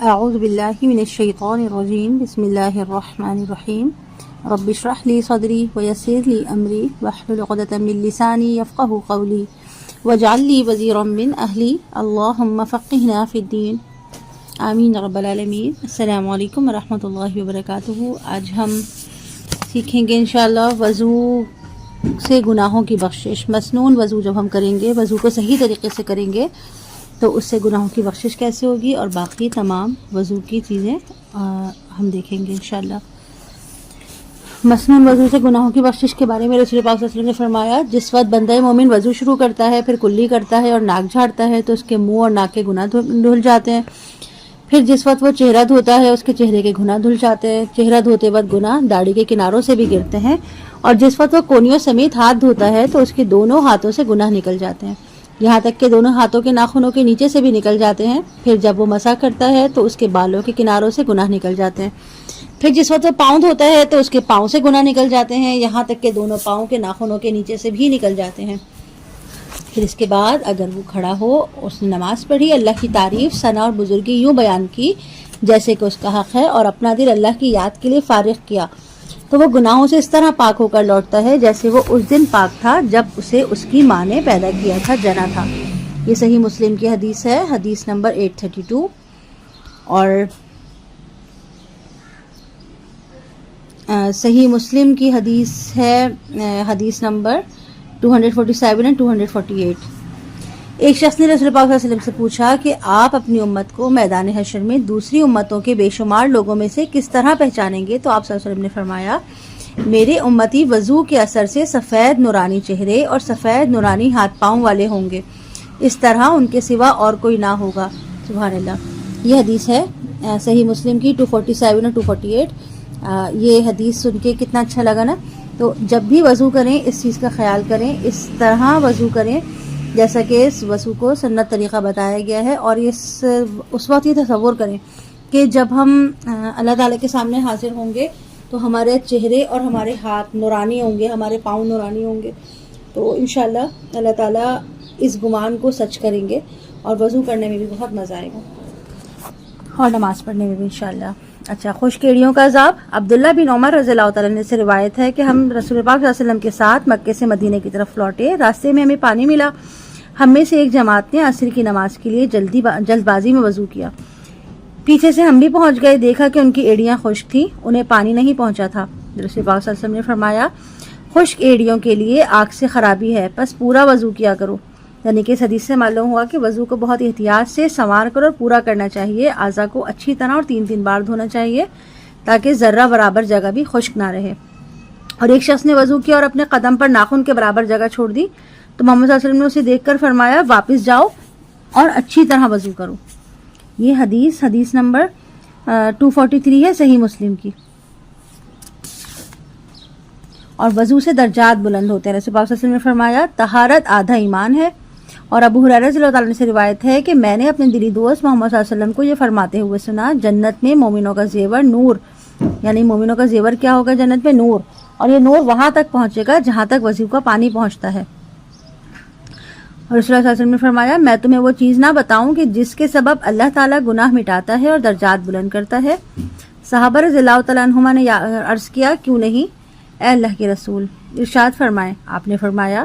اعوذ باللہ من الشیطان الرجیم بسم اللہ الرحمن الرحیم رب اشرح لی صدری ویسر لی امری واحلل عقدۃ من لسانی یفقہوا قولی واجعل لی وزیرا من اہلی اللہم فقہنا فی الدین آمین رب العالمین۔ السلام علیکم ورحمۃ اللہ وبرکاتہ۔ آج ہم سیکھیں گے انشاءاللہ وضو سے گناہوں کی بخشش۔ مسنون وضو جب ہم کریں گے، وضو کو صحیح طریقے سے کریں گے تو اس سے گناہوں کی بخشش کیسے ہوگی، اور باقی تمام وضو کی چیزیں ہم دیکھیں گے انشاءاللہ۔ مسنون وضو سے گناہوں کی بخشش کے بارے میں رسول پاک صلی اللہ علیہ وسلم نے فرمایا، جس وقت بندہ مومن وضو شروع کرتا ہے، پھر کلی کرتا ہے اور ناک جھاڑتا ہے تو اس کے منہ اور ناک کے گناہ دھل جاتے ہیں۔ پھر جس وقت وہ چہرہ دھوتا ہے اس کے چہرے کے گناہ دھل جاتے ہیں۔ چہرہ دھوتے وقت گناہ داڑھی کے کناروں سے بھی گرتے ہیں، اور جس وقت وہ کونیوں سمیت ہاتھ دھوتا ہے تو اس کے دونوں ہاتھوں سے گناہ نکل جاتے ہیں، یہاں تک کہ دونوں ہاتھوں کے ناخنوں کے نیچے سے بھی نکل جاتے ہیں۔ پھر جب وہ مسح کرتا ہے تو اس کے بالوں کے کناروں سے گناہ نکل جاتے ہیں۔ پھر جس وقت وہ پاؤں دھوتا ہے تو اس کے پاؤں سے گناہ نکل جاتے ہیں، یہاں تک کہ دونوں پاؤں کے ناخنوں کے نیچے سے بھی نکل جاتے ہیں۔ پھر اس کے بعد اگر وہ کھڑا ہو، اس نے نماز پڑھی، اللہ کی تعریف، ثنا اور بزرگی یوں بیان کی جیسے کہ اس کا حق ہے، اور اپنا دل اللہ کی یاد کے لیے فارغ کیا، تو وہ گناہوں سے اس طرح پاک ہو کر لوٹتا ہے جیسے وہ اس دن پاک تھا جب اسے اس کی ماں نے پیدا کیا تھا، جنا تھا۔ یہ صحیح مسلم کی حدیث ہے، حدیث نمبر 832، اور صحیح مسلم کی حدیث ہے، حدیث نمبر 247 اور 248۔ ایک شخص نے رسول پاک صلی اللہ علیہ وسلم سے پوچھا کہ آپ اپنی امت کو میدان حشر میں دوسری امتوں کے بے شمار لوگوں میں سے کس طرح پہچانیں گے؟ تو آپ صلی اللہ علیہ وسلم نے فرمایا، میرے امتی وضو کے اثر سے سفید نورانی چہرے اور سفید نورانی ہاتھ پاؤں والے ہوں گے، اس طرح ان کے سوا اور کوئی نہ ہوگا۔ سبحان اللہ۔ یہ حدیث ہے صحیح مسلم کی 247 اور 248۔ یہ حدیث سن کے کتنا اچھا لگا نا۔ تو جب بھی وضو کریں اس چیز کا خیال کریں، اس طرح وضو کریں جیسا کہ اس وضو کو سنت طریقہ بتایا گیا ہے، اور اس وقت یہ تصور کریں کہ جب ہم اللہ تعالیٰ کے سامنے حاضر ہوں گے تو ہمارے چہرے اور ہمارے ہاتھ نورانی ہوں گے، ہمارے پاؤں نورانی ہوں گے، تو انشاءاللہ اللہ تعالیٰ اس گمان کو سچ کریں گے، اور وضو کرنے میں بھی بہت مزہ آئے گا، اور نماز پڑھنے میں بھی انشاءاللہ۔ اچھا، خشک ایڑیوں کا عذاب۔ عبداللہ بن عمر رضی اللہ تعالیٰ عنہ سے روایت ہے کہ ہم رسول پاک صلی اللہ علیہ وسلم کے ساتھ مکے سے مدینے کی طرف لوٹے، راستے میں ہمیں پانی ملا، ہم میں سے ایک جماعت نے عصر کی نماز کے لیے جلد بازی میں وضو کیا، پیچھے سے ہم بھی پہنچ گئے، دیکھا کہ ان کی ایڑیاں خشک تھیں، انہیں پانی نہیں پہنچا تھا۔ رسول پاک صلی اللہ علیہ وسلم نے فرمایا، خشک ایڑیوں کے لیے آگ سے خرابی ہے، پس پورا وضو کیا کرو۔ یعنی کہ اس حدیث سے معلوم ہوا کہ وضو کو بہت احتیاط سے سنوار کر اور پورا کرنا چاہیے، اعضاء کو اچھی طرح اور 3 بار دھونا چاہیے تاکہ ذرہ برابر جگہ بھی خشک نہ رہے۔ اور ایک شخص نے وضو کیا اور اپنے قدم پر ناخن کے برابر جگہ چھوڑ دی، تو محمد صلی اللہ علیہ وسلم نے اسے دیکھ کر فرمایا، واپس جاؤ اور اچھی طرح وضو کرو۔ یہ حدیث نمبر 243 ہے صحیح مسلم کی۔ اور وضو سے درجات بلند ہوتے ہیں۔ رسول پاک صلی اللہ علیہ وسلم نے فرمایا، طہارت آدھا ایمان ہے۔ اور ابو ہریرہ رضی اللہ تعالیٰ عنہ سے روایت ہے کہ میں نے اپنے دلی دوست محمد صلی اللہ علیہ وسلم کو یہ فرماتے ہوئے سنا، جنت میں مومنوں کا زیور نور، یعنی مومنوں کا زیور کیا ہوگا جنت میں؟ نور، اور یہ نور وہاں تک پہنچے گا جہاں تک وضو کا پانی پہنچتا ہے۔ اور رسول اللہ صلی اللہ علیہ وسلم نے فرمایا، میں تمہیں وہ چیز نہ بتاؤں کہ جس کے سبب اللہ تعالیٰ گناہ مٹاتا ہے اور درجات بلند کرتا ہے؟ صحابہ رضی اللہ تعالیٰ عنہما نے عرض کیا، کیوں نہیں اے اللہ کے رسول؟ ارشاد فرمائے، آپ نے فرمایا،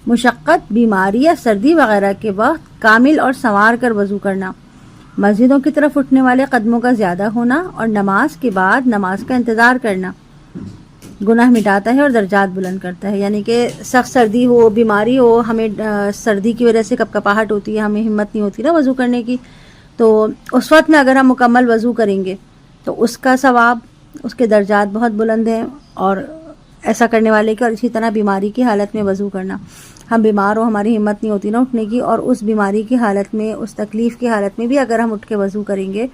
مشقت، بیماری یا سردی وغیرہ کے وقت کامل اور سنوار کر وضو کرنا، مسجدوں کی طرف اٹھنے والے قدموں کا زیادہ ہونا، اور نماز کے بعد نماز کا انتظار کرنا گناہ مٹاتا ہے اور درجات بلند کرتا ہے۔ یعنی کہ سخت سردی ہو، بیماری ہو، ہمیں سردی کی وجہ سے کپکپاہٹ ہوتی ہے، ہمیں ہمت نہیں ہوتی نا وضو کرنے کی، تو اس وقت میں اگر ہم مکمل وضو کریں گے تو اس کا ثواب، اس کے درجات بہت بلند ہیں، اور ایسا کرنے والے کی۔ اور اسی طرح بیماری کی حالت میں وضو کرنا، ہم بیمار ہو، ہماری ہمت نہیں ہوتی نا اٹھنے کی، اور اس بیماری کی حالت میں، اس تکلیف کی حالت میں بھی اگر ہم اٹھ کے وضو کریں گے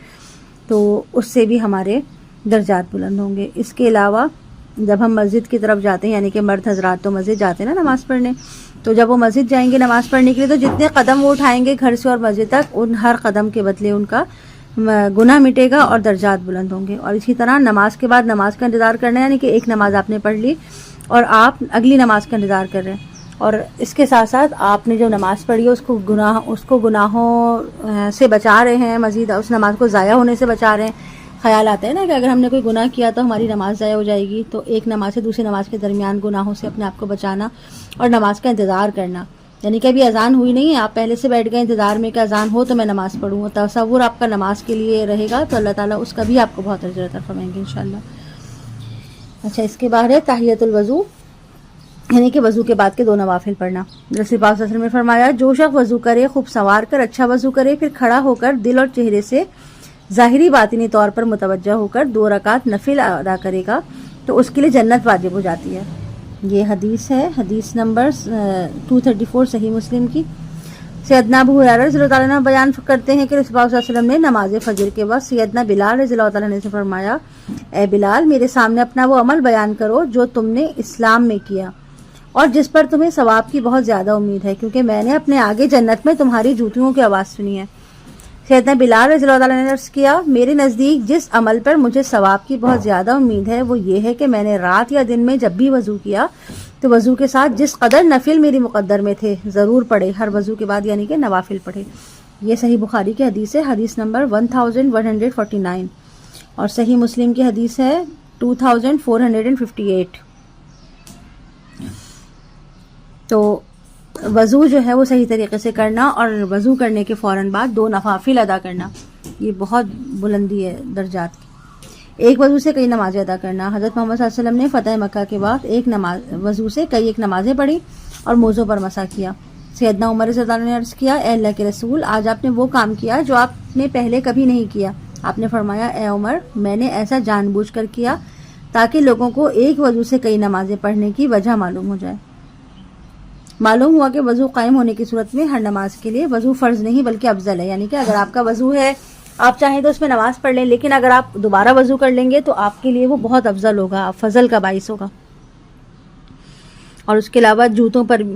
تو اس سے بھی ہمارے درجات بلند ہوں گے۔ اس کے علاوہ جب ہم مسجد کی طرف جاتے ہیں، یعنی کہ مرد حضرات تو مسجد جاتے ہیں نا نماز پڑھنے، تو جب وہ مسجد جائیں گے نماز پڑھنے کے لیے، تو جتنے قدم وہ اٹھائیں گے گھر سے اور مسجد تک، ان ہر قدم کے بدلے ان کا گناہ مٹے گا اور درجات بلند ہوں گے۔ اور اسی طرح نماز کے بعد نماز کا انتظار کرنا، یعنی کہ ایک نماز آپ نے پڑھ لی اور آپ اگلی نماز کا انتظار کر رہے ہیں، اور اس کے ساتھ ساتھ آپ نے جو نماز پڑھی ہے اس کو گناہوں سے بچا رہے ہیں، مزید اس نماز کو ضائع ہونے سے بچا رہے ہیں۔ خیال آتا ہے نا کہ اگر ہم نے کوئی گناہ کیا تو ہماری نماز ضائع ہو جائے گی، تو ایک نماز سے دوسری نماز کے درمیان گناہوں سے اپنے آپ کو بچانا اور نماز کا انتظار کرنا، یعنی کہ ابھی اذان ہوئی نہیں ہے، آپ پہلے سے بیٹھ گئے انتظار میں کہ اذان ہو تو میں نماز پڑھوں، تصور آپ کا نماز کے لیے رہے گا تو اللہ تعالیٰ اس کا بھی آپ کو بہت اجر عطا فرمائیں گے انشاءاللہ۔ اچھا، اس کے بعد ہے تحیۃ الوضو، یعنی کہ وضو کے بعد کے 2 نوافل پڑھنا۔ رسول پاک صلی اللہ علیہ وسلم نے فرمایا، جو شخص وضو کرے، خوب سنوار کر اچھا وضو کرے، پھر کھڑا ہو کر دل اور چہرے سے ظاہری باطنی طور پر متوجہ ہو کر 2 رکعت نفل ادا کرے گا تو اس کے لیے جنت واجب ہو جاتی ہے۔ یہ حدیث ہے، حدیث نمبر 234 صحیح مسلم کی۔ سیدنا ابو ہریرہ رضی اللہ تعالیٰ عنہ بیان کرتے ہیں کہ رسول اللہ صلی اللہ علیہ وسلم نے نماز فجر کے وقت سیدنا بلال رضی اللہ تعالیٰ عنہ سے فرمایا، اے بلال، میرے سامنے اپنا وہ عمل بیان کرو جو تم نے اسلام میں کیا اور جس پر تمہیں ثواب کی بہت زیادہ امید ہے، کیونکہ میں نے اپنے آگے جنت میں تمہاری جوتیوں کی آواز سنی ہے۔ سیدنا بلال رضی اللہ تعالیٰ نے عرض کیا، میرے نزدیک جس عمل پر مجھے ثواب کی بہت زیادہ امید ہے وہ یہ ہے کہ میں نے رات یا دن میں جب بھی وضو کیا تو وضو کے ساتھ جس قدر نفل میری مقدر میں تھے ضرور پڑھے، ہر وضو کے بعد یعنی کہ نوافل پڑھے۔ یہ صحیح بخاری کی حدیث ہے، حدیث نمبر 1149، اور صحیح مسلم کی حدیث ہے 2458۔ تو وضو جو ہے وہ صحیح طریقے سے کرنا اور وضو کرنے کے فوراً بعد 2 نوافل ادا کرنا، یہ بہت بلندی ہے درجات کی۔ ایک وضو سے کئی نمازیں ادا کرنا۔ حضرت محمد صلی اللہ علیہ وسلم نے فتح مکہ کے بعد وضو سے ایک نمازیں پڑھی اور موزوں پر مسح کیا۔ سیدنا عمر رضی اللہ عنہ نے عرض کیا، اے اللہ کے رسول، آج آپ نے وہ کام کیا جو آپ نے پہلے کبھی نہیں کیا۔ آپ نے فرمایا، اے عمر، میں نے ایسا جان بوجھ کر کیا تاکہ لوگوں کو ایک وضو سے کئی نمازیں پڑھنے کی وجہ معلوم ہو جائے۔ معلوم ہوا کہ وضو قائم ہونے کی صورت میں ہر نماز کے لیے وضو فرض نہیں بلکہ افضل ہے، یعنی کہ اگر آپ کا وضو ہے آپ چاہیں تو اس میں نماز پڑھ لیں، لیکن اگر آپ دوبارہ وضو کر لیں گے تو آپ کے لیے وہ بہت افضل ہوگا، فضل کا باعث ہوگا۔ اور اس کے علاوہ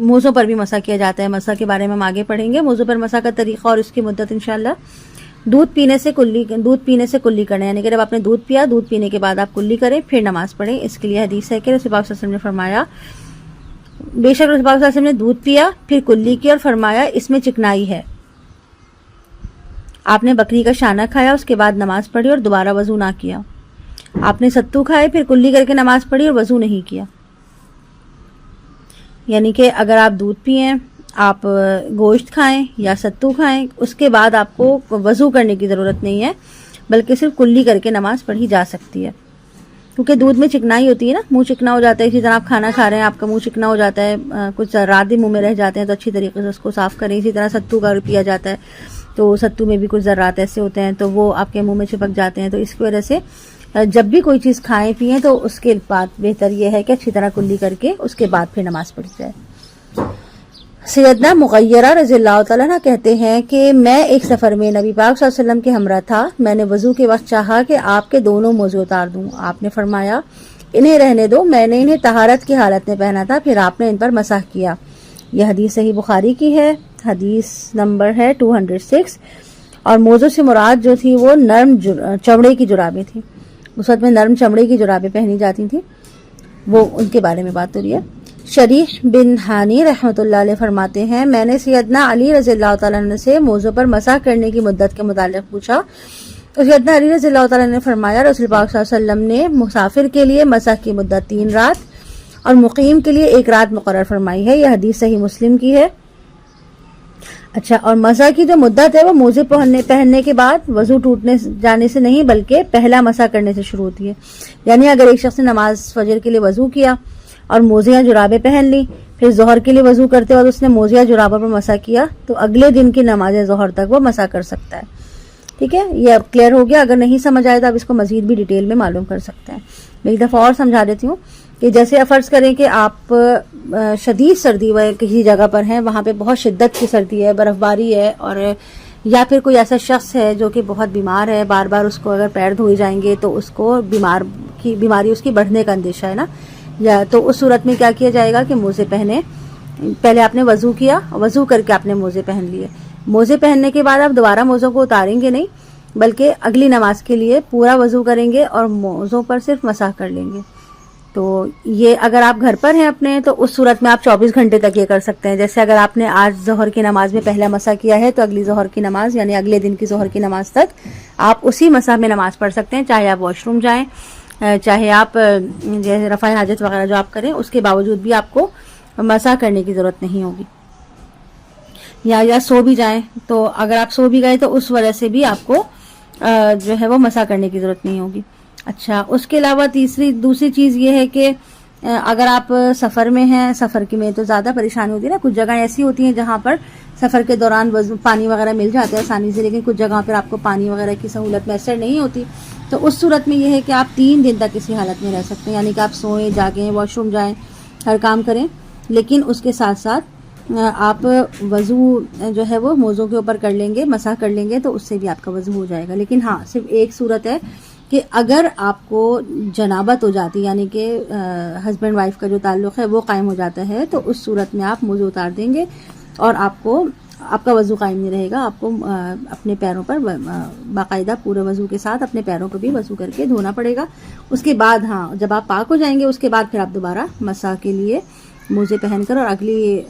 موزوں پر بھی مسح کیا جاتا ہے، مسح کے بارے میں ہم آگے پڑھیں گے، موزوں پر مسح کا طریقہ اور اس کی مدت انشاءاللہ۔ دودھ پینے سے کلی کرنا، یعنی کہ جب آپ نے دودھ پیا، دودھ پینے کے بعد آپ کلی کریں پھر نماز پڑھیں۔ اس کے لیے حدیث ہے کہ رسول پاک صلی اللہ علیہ وسلم نے فرمایا، بے شک رسول پاک صلی اللہ علیہ وسلم نے دودھ پیا پھر کلی کی اور فرمایا، اس میں چکنائی ہے۔ آپ نے بکری کا شانہ کھایا، اس کے بعد نماز پڑھی اور دوبارہ وضو نہ کیا۔ آپ نے ستو کھائے پھر کلی کر کے نماز پڑھی اور وضو نہیں کیا۔ یعنی کہ اگر آپ دودھ پئیں، آپ گوشت کھائیں یا ستو کھائیں، اس کے بعد آپ کو وضو کرنے کی ضرورت نہیں ہے، بلکہ صرف کلی کر کے نماز پڑھی جا سکتی ہے، کیونکہ دودھ میں چکنائی ہوتی ہے نا، منہ چکنا ہو جاتا ہے۔ اسی طرح آپ کھانا کھا رہے ہیں، آپ کا منہ چکنا ہو جاتا ہے، کچھ ذرات بھی منہ میں رہ جاتے ہیں، تو اچھی طریقے سے اس کو صاف کریں۔ اسی طرح ستو کا پیا جاتا ہے تو ستو میں بھی کچھ ذرات ایسے ہوتے ہیں تو وہ آپ کے منہ میں چپک جاتے ہیں، تو اس کی وجہ سے جب بھی کوئی چیز کھائیں پئیں تو اس کے بعد بہتر یہ ہے کہ اچھی طرح کلی کر کے اس کے بعد پھر نماز پڑھی جائے۔ سیدنا مغیرہ رضی اللہ تعالیٰ عنہ کہتے ہیں کہ میں ایک سفر میں نبی پاک صلی اللہ علیہ وسلم کے ہمراہ تھا، میں نے وضو کے وقت چاہا کہ آپ کے دونوں موزے اتار دوں، آپ نے فرمایا انہیں رہنے دو، میں نے انہیں طہارت کی حالت میں پہنا تھا، پھر آپ نے ان پر مسح کیا۔ یہ حدیث صحیح بخاری کی ہے، حدیث نمبر ہے 206۔ اور موزوں سے مراد جو تھی وہ نرم چمڑے کی جرابیں تھیں، اس وقت میں نرم چمڑے کی جرابیں پہنی جاتی تھیں، وہ ان کے بارے میں بات ہو رہی ہے۔ شریح بن ہانی رحمۃ اللہ علیہ فرماتے ہیں، میں نے سیدنا علی رضی اللہ تعالیٰ عنہ سے موزوں پر مسح کرنے کی مدت کے متعلق پوچھا تو سیدنا علی رضی اللہ تعالیٰ عنہ نے فرمایا، رسول پاک صلی اللہ علیہ وسلم نے مسافر کے لیے مسح کی مدت 3 رات اور مقیم کے لیے 1 رات مقرر فرمائی ہے۔ یہ حدیث صحیح مسلم کی ہے۔ اچھا، اور مسح کی جو مدت ہے وہ موزے پہننے کے بعد وضو ٹوٹنے جانے سے نہیں بلکہ پہلا مسح کرنے سے شروع ہوتی ہے، یعنی اگر ایک شخص نے نماز فجر کے لیے وضو کیا اور موزے یا جرابیں پہن لی، پھر ظہر کے لیے وضو کرتے وقت اس نے موزے یا جرابوں پر مسح کیا تو اگلے دن کی نماز ظہر تک وہ مسح کر سکتا ہے۔ ٹھیک ہے، یہ اب کلیئر ہو گیا۔ اگر نہیں سمجھ آئے تو آپ اس کو مزید بھی ڈیٹیل میں معلوم کر سکتے ہیں۔ میں ایک دفعہ اور سمجھا دیتی ہوں کہ جیسے فرض کریں کہ آپ شدید سردی کسی جگہ پر ہیں، وہاں پہ بہت شدت کی سردی ہے، برف باری ہے، اور یا پھر کوئی ایسا شخص ہے جو کہ بہت بیمار ہے، بار بار اس کو اگر پیر دھوئے جائیں گے تو اس کو بیماری اس کی بڑھنے کا اندیشہ ہے نا، یا تو اس صورت میں کیا کیا جائے گا کہ موزے پہنے، پہلے آپ نے وضو کیا، وضو کر کے آپ نے موزے پہن لیے، موزے پہننے کے بعد آپ دوبارہ موزوں کو اتاریں گے نہیں بلکہ اگلی نماز کے لیے پورا وضو کریں گے اور موزوں پر صرف مسح کر لیں گے۔ تو یہ اگر آپ گھر پر ہیں اپنے تو اس صورت میں آپ 24 گھنٹے تک یہ کر سکتے ہیں. جیسے اگر آپ نے آج ظہر کی نماز میں پہلا مسح کیا ہے تو اگلی ظہر کی نماز یعنی اگلے دن کی ظہر کی نماز تک آپ اسی مسح میں نماز پڑھ سکتے ہیں, چاہے آپ واش روم جائیں, چاہے آپ جیسے رفع حاجت وغیرہ جو آپ کریں, اس کے باوجود بھی آپ کو مسح کرنے کی ضرورت نہیں ہوگی. یا سو بھی جائیں تو اگر آپ سو بھی گئے تو اس وجہ سے بھی آپ کو جو ہے وہ مسح کرنے کی ضرورت نہیں ہوگی. اچھا, اس کے علاوہ دوسری چیز یہ ہے کہ اگر آپ سفر میں ہیں, سفر کی میں تو زیادہ پریشانی ہوتی ہے نا, کچھ جگہیں ایسی ہوتی ہیں جہاں پر سفر کے دوران پانی وغیرہ مل جاتا ہے آسانی سے, لیکن کچھ جگہوں پر آپ کو پانی وغیرہ کی سہولت میسر نہیں ہوتی. تو اس صورت میں یہ ہے کہ آپ 3 دن تک اسی حالت میں رہ سکتے ہیں, یعنی کہ آپ سوئیں, جاگیں, واش روم جائیں, ہر کام کریں, لیکن اس کے ساتھ ساتھ آپ وضو جو ہے وہ موزوں کے اوپر کر لیں گے, مسح کر لیں گے, تو اس سے بھی آپ کا وضو ہو جائے گا. لیکن ہاں, صرف ایک صورت ہے کہ اگر آپ کو جنابت ہو جاتی, یعنی کہ ہسبینڈ وائف کا جو تعلق ہے وہ قائم ہو جاتا ہے, تو اس صورت میں آپ موزے اتار دیں گے اور آپ کا وضو قائم نہیں رہے گا. آپ کو اپنے پیروں پر باقاعدہ پورے وضو کے ساتھ اپنے پیروں کو بھی وضو کر کے دھونا پڑے گا. اس کے بعد ہاں, جب آپ پاک ہو جائیں گے اس کے بعد پھر آپ دوبارہ مسح کے لیے موزے پہن کر, اور اگلی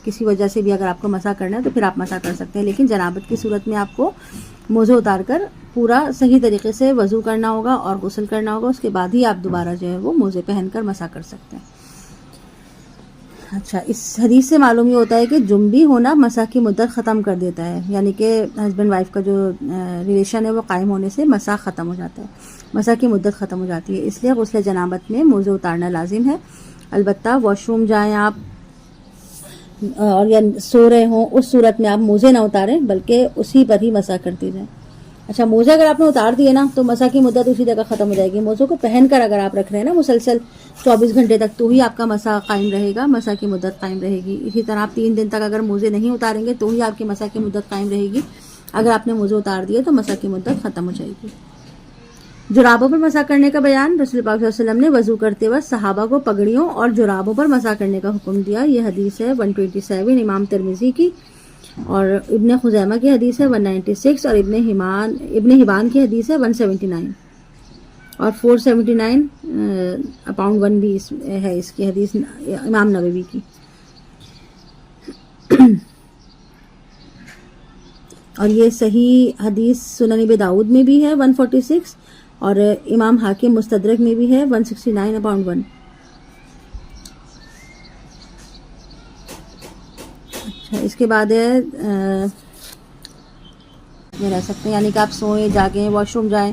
کسی وجہ سے بھی اگر آپ کو مسح کرنا ہے تو پھر آپ مسح کر سکتے ہیں. لیکن جنابت کی صورت میں آپ کو موزے اتار کر پورا صحیح طریقے سے وضو کرنا ہوگا اور غسل کرنا ہوگا. اس کے بعد ہی آپ دوبارہ جو ہے وہ موزے پہن کر مسح کر سکتے ہیں. اچھا, اس حدیث سے معلوم یہ ہوتا ہے کہ جنبی ہونا مسح کی مدت ختم کر دیتا ہے, یعنی کہ ہسبینڈ وائف کا جو ریلیشن ہے وہ قائم ہونے سے مسح ختم ہو جاتا ہے, مسح کی مدت ختم ہو جاتی ہے. اس لیے غسل جنابت میں موزے اتارنا لازم ہے. البتہ واش روم جائیں آپ اور یا سو رہے ہوں, اس صورت میں آپ موزے نہ اتاریں بلکہ اسی پر ہی مسح کرتی جائیں. اچھا, موزے اگر آپ نے اتار دیے نا تو مسح کی مدت اسی جگہ ختم ہو جائے گی. موزوں کو پہن کر اگر آپ رکھ رہے ہیں نا مسلسل 24 گھنٹے تک, تو ہی آپ کا مسح قائم رہے گا, مسح کی مدت قائم رہے گی. اسی طرح آپ 3 دن تک اگر موزے نہیں اتاریں گے تو ہی آپ کی مسح کی مدت قائم رہے گی. اگر آپ نے موزے اتار دیے تو مسح کی مدت ختم ہو جائے گی. جرابوں پر مسح کرنے کا بیان. رسول پاک صلی اللہ علیہ وسلم نے وضو کرتے وقت صحابہ کو پگڑیوں اور جرابوں پر مسح کرنے کا حکم دیا. یہ حدیث ہے 127 امام ترمذی کی, اور ابن خزیمہ کی حدیث ہے 196, اور ابن حبان کی حدیث ہے 179, اور 479 اپاؤنڈ 1 بھی ہے اس کی حدیث امام نووی کی. اور یہ صحیح حدیث سنن ابی داؤد میں بھی ہے 146, اور امام حاکم مستدرک میں بھی ہے 169 اپاؤنڈ 1. اچھا, اس کے بعد ہے میں رہ سکتے ہیں, یعنی کہ آپ سوئیں, جاگیں, واش روم جائیں,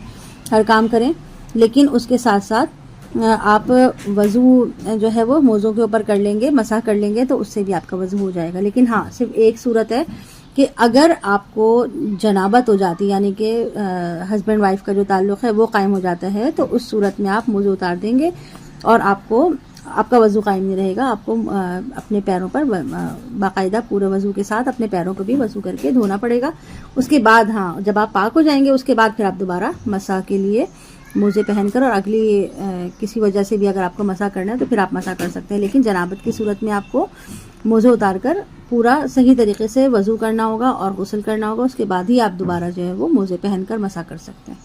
ہر کام کریں, لیکن اس کے ساتھ ساتھ آپ وضو جو ہے وہ موزوں کے اوپر کر لیں گے, مسح کر لیں گے, تو اس سے بھی آپ کا وضو ہو جائے گا. لیکن ہاں, صرف ایک صورت ہے کہ اگر آپ کو جنابت ہو جاتی, یعنی کہ ہسبینڈ وائف کا جو تعلق ہے وہ قائم ہو جاتا ہے, تو اس صورت میں آپ موزے اتار دیں گے اور آپ کا وضو قائم نہیں رہے گا. آپ کو اپنے پیروں پر باقاعدہ پورے وضو کے ساتھ اپنے پیروں کو بھی وضو کر کے دھونا پڑے گا. اس کے بعد ہاں, جب آپ پاک ہو جائیں گے اس کے بعد پھر آپ دوبارہ مسح کے لیے موزے پہن کر, اور اگلی کسی وجہ سے بھی اگر آپ کو مسح کرنا ہے تو پھر آپ مسح کر سکتے ہیں. لیکن جنابت کی صورت میں آپ کو موزے اتار کر پورا صحیح طریقے سے وضو کرنا ہوگا اور غسل کرنا ہوگا. اس کے بعد ہی آپ دوبارہ جو ہے وہ موزے پہن کر مسح کر سکتے ہیں.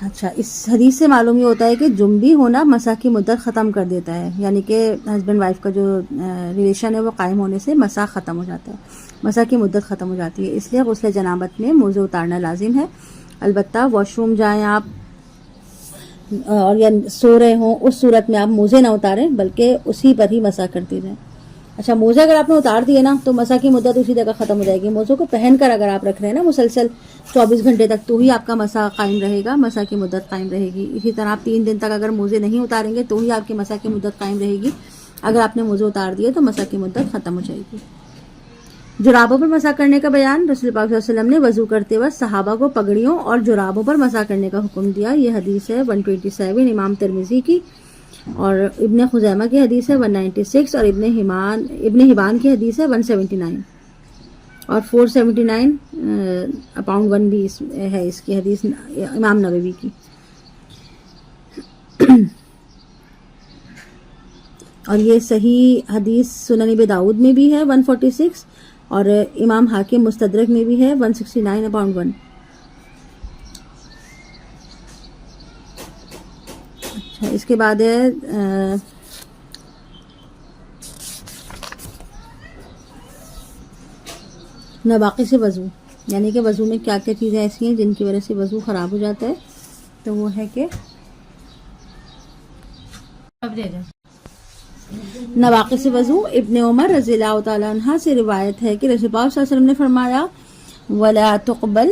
اچھا, اس حدیث سے معلوم یہ ہوتا ہے کہ جنبی ہونا مسح کی مدت ختم کر دیتا ہے, یعنی کہ ہسبینڈ وائف کا جو ریلیشن ہے وہ قائم ہونے سے مسح ختم ہو جاتا ہے, مسح کی مدت ختم ہو جاتی ہے. اس لیے غسل جنابت میں موزے اتارنا لازم ہے. البتہ واش روم جائیں آپ اور یا سو رہے ہوں, اس صورت میں آپ موزے نہ اتاریں بلکہ اسی پر ہی مسح کرتی جائیں. اچھا, موزے اگر آپ نے اتار دیے نا تو مسح کی مدت اسی جگہ ختم ہو جائے گی. موزوں کو پہن کر اگر آپ رکھ رہے ہیں نا مسلسل 24 گھنٹے تک, تو ہی آپ کا مسح قائم رہے گا, مسح کی مدت قائم رہے گی. اسی طرح آپ 3 دن تک اگر موزے نہیں اتاریں گے تو ہی آپ کی مسح کی مدت قائم رہے گی. اگر آپ نے موزے اتار دیے تو مسح کی مدت ختم ہو جائے گی. جرابوں پر مسح کرنے کا بیان. رسول پاک صلی اللہ علیہ وسلم نے وضو کرتے وقت صحابہ کو پگڑیوں اور جرابوں پر مسح کرنے کا حکم دیا. یہ حدیث ہے 127 امام ترمذی کی, اور ابن خزیمہ کی حدیث ہے 196, اور ابن حبان کی حدیث ہے 179, اور 479 اپاؤنڈ 1 بھی ہے اس کی حدیث امام نووی کی. اور یہ صحیح حدیث سنن ابی داؤد میں بھی ہے 146, اور امام حاکم مستدرک میں بھی ہے 169 اپاؤنڈ 1. اچھا اس کے بعد ہے نواقص وضو، یعنی کہ وضو میں کیا کیا چیزیں ایسی ہیں جن کی وجہ سے وضو خراب ہو جاتا ہے. تو وہ ہے کہ نواقص وضو. ابن عمر رضی اللہ تعالیٰ عنہ سے روایت ہے کہ رسول پاک صلی اللہ علیہ وسلم نے فرمایا ولا تقبل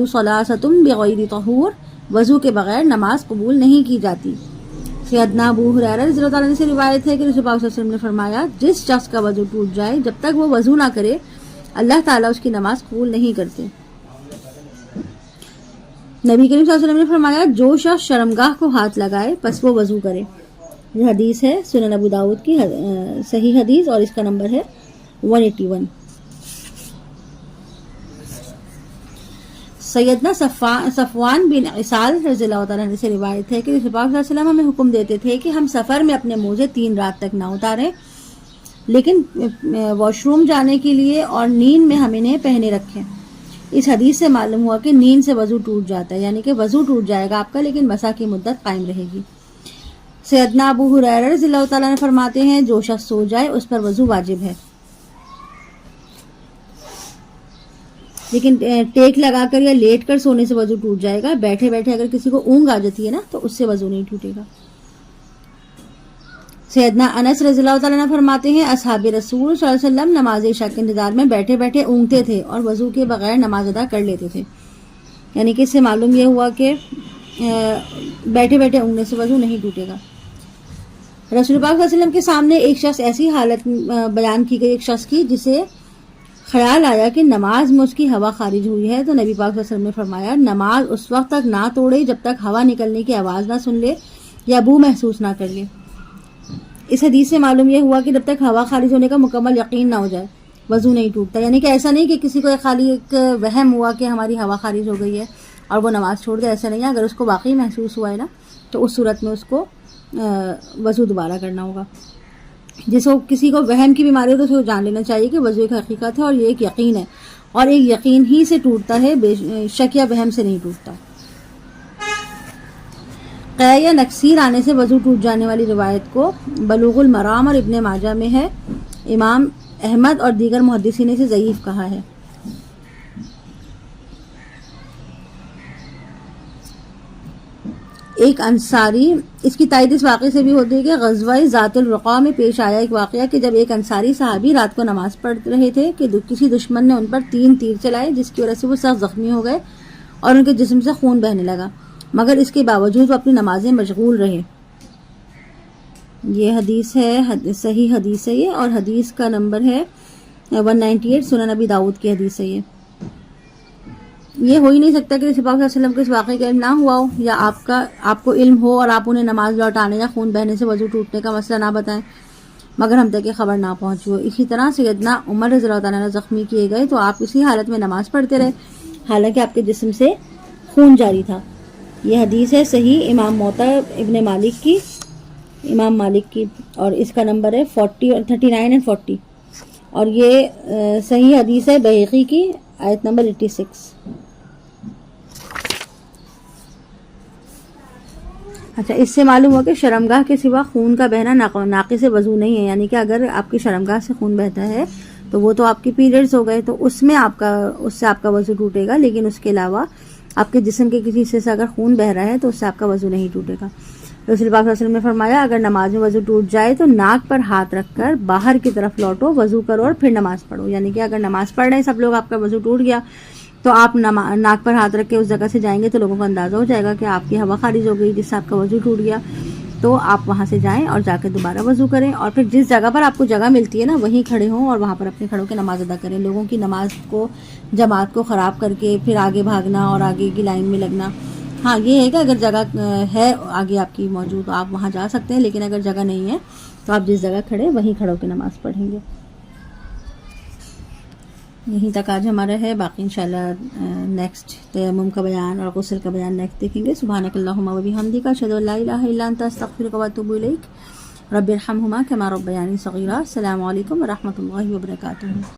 صلاۃ بغیر طہور، وضو کے بغیر نماز قبول نہیں کی جاتی. سیدنا ابو ہریرہ رضی اللہ تعالیٰ عنہ سے روایت ہے کہ رسول پاک صلی اللہ علیہ وسلم نے فرمایا جس شخص کا وضو ٹوٹ جائے جب تک وہ وضو نہ کرے اللہ تعالیٰ اس کی نماز قبول نہیں کرتے. نبی کریم صلی اللہ علیہ وسلم نے فرمایا جو شخص شرمگاہ کو ہاتھ لگائے پس وہ وضو کرے. یہ حدیث ہے سنن ابو داؤد کی صحیح حدیث اور اس کا نمبر ہے 181. سیدنا صفوان بن عسال رضی اللہ تعالیٰ عنہ سے روایت ہے کہ رسول پاک صلی اللہ علیہ وسلم ہمیں حکم دیتے تھے کہ ہم سفر میں اپنے موزے 3 رات تک نہ اتاریں، لیکن واش روم جانے کے لیے اور نیند میں ہم انہیں پہنے رکھیں. اس حدیث سے معلوم ہوا کہ نیند سے وضو ٹوٹ جاتا ہے، یعنی کہ وضو ٹوٹ جائے گا آپ کا لیکن مسح کی مدت قائم رہے گی. سیدنا ابو ہریرہ رضی اللہ تعالیٰ عنہ فرماتے ہیں جو شخص سو جائے اس پر وضو واجب ہے، لیکن ٹیک لگا کر یا لیٹ کر سونے سے وضو ٹوٹ جائے گا. بیٹھے بیٹھے اگر کسی کو اونگ آ جاتی ہے نا تو اس سے وضو نہیں ٹوٹے گا. سیدنا انس رضی اللہ تعالیٰ عنہ فرماتے ہیں اصحاب رسول صلی اللہ علیہ وسلم نماز عشاء کے انتظار میں بیٹھے بیٹھے اونگتے تھے اور وضو کے بغیر نماز ادا کر لیتے تھے. یعنی کہ اس سے معلوم یہ ہوا کہ بیٹھے بیٹھے اونگنے سے وضو نہیں ٹوٹے گا. رسول پاک صلی اللہ علیہ وسلم کے سامنے ایک شخص ایسی حالت بیان کی گئی، ایک شخص کی جسے خیال آیا کہ نماز میں اس کی ہوا خارج ہوئی ہے، تو نبی پاک صلی اللہ علیہ وسلم نے فرمایا نماز اس وقت تک نہ توڑے جب تک ہوا نکلنے کی آواز نہ سن لے یا بو محسوس نہ کر لے. اس حدیث سے معلوم یہ ہوا کہ جب تک ہوا خارج ہونے کا مکمل یقین نہ ہو جائے وضو نہیں ٹوٹتا. یعنی کہ ایسا نہیں کہ کسی کو خالی ایک وہم ہوا کہ ہماری ہوا خارج ہو گئی ہے اور وہ نماز چھوڑ دے، ایسا نہیں ہے. اگر اس کو واقعی محسوس ہوا ہے نا تو اس صورت میں اس کو وضو دوبارہ کرنا ہوگا. جس کو کسی کو وہم کی بیماری ہو تو اسے کو جان لینا چاہیے کہ وضو ایک حقیقت ہے اور یہ ایک یقین ہے، اور ایک یقین ہی سے ٹوٹتا ہے، شک یا وہم سے نہیں ٹوٹتا. قے یا نکسیر آنے سے وضو ٹوٹ جانے والی روایت کو بلوغ المرام اور ابن ماجہ میں ہے. امام احمد اور دیگر محدثین نے اسے ضعیف کہا ہے. ایک انصاری، اس کی تائید اس واقعے سے بھی ہوتی ہے کہ غزوہ ذات الرقاع میں پیش آیا ایک واقعہ کہ جب ایک انصاری صحابی رات کو نماز پڑھ رہے تھے کہ کسی دشمن نے ان پر 3 تیر چلائے جس کی وجہ سے وہ سخت زخمی ہو گئے اور ان کے جسم سے خون بہنے لگا، مگر اس کے باوجود وہ اپنی نمازیں مشغول رہے. یہ حدیث ہے صحیح حدیث ہے یہ، اور حدیث کا نمبر ہے 198. سنن نبی داؤد کی حدیث ہے یہ ہو ہی نہیں سکتا کہ رسول پاک صلی اللہ علیہ وسلم کو اس واقعے کا علم نہ ہوا ہو، یا آپ کو علم ہو اور آپ انہیں نماز لوٹانے یا خون بہنے سے وضو ٹوٹنے کا مسئلہ نہ بتائیں مگر ہم تک یہ خبر نہ پہنچی ہو. اسی طرح سیدنا عمر رضی اللہ تعالیٰ عنہ زخمی کیے گئے تو آپ اسی حالت میں نماز پڑھتے رہے حالانکہ آپ کے جسم سے خون جاری تھا. یہ حدیث ہے صحیح امام موطا ابن مالک کی، امام مالک کی، اور اس کا نمبر ہے 39 اور 40، اور یہ صحیح حدیث ہے بہقی کی آیت نمبر 86. اچھا اس سے معلوم ہوا کہ شرمگاہ کے سوا خون کا بہنا ناقص وضو نہیں ہے. یعنی کہ اگر آپ کی شرمگاہ سے خون بہتا ہے تو وہ تو آپ کے پیریڈز ہو گئے، تو اس سے آپ کا وضو ٹوٹے گا، لیکن اس کے علاوہ آپ کے جسم کے کسی حصے سے اگر خون بہ رہا ہے تو اس سے آپ کا وضو نہیں ٹوٹے گا. رسول پاک صلی اللہ علیہ وسلم نے فرمایا اگر نماز میں وضو ٹوٹ جائے تو ناک پر ہاتھ رکھ کر باہر کی طرف لوٹو، وضو کرو اور پھر نماز پڑھو. یعنی کہ اگر نماز پڑھ رہے ہیں سب لوگ، آپ کا وضو ٹوٹ گیا تو آپ ناک پر ہاتھ رکھ کے اس جگہ سے جائیں گے تو لوگوں کو اندازہ ہو جائے گا کہ آپ کی ہوا خارج ہو گئی جس سے آپ کا وضو ٹوٹ گیا. تو آپ وہاں سے جائیں اور جا کے دوبارہ وضو کریں، اور پھر جس جگہ پر آپ کو جگہ ملتی ہے نا وہیں کھڑے ہوں اور وہاں پر اپنے کھڑوں کے نماز ادا کریں. لوگوں کی نماز کو، جماعت کو خراب کر کے پھر آگے بھاگنا اور آگے کی لائن میں لگنا. ہاں یہ ہے کہ اگر جگہ ہے آگے آپ کی موجود تو آپ وہاں جا سکتے ہیں، لیکن اگر جگہ نہیں ہے تو آپ جس جگہ کھڑے وہیں کھڑوں کے نماز پڑھیں گے. یہیں تک آج ہمارا ہے، باقی انشاءاللہ نیکسٹ تیمم کا بیان اور غسل کا بیان نیکسٹ دیکھیں گے. سبحانک اللہم و بحمدک، اشہد ان لا الہ الا انت، استغفرک و اتوب الیک. رب ارحمہما کما ربیانی صغیرا. السلام علیکم و رحمۃ اللہ وبرکاتہ.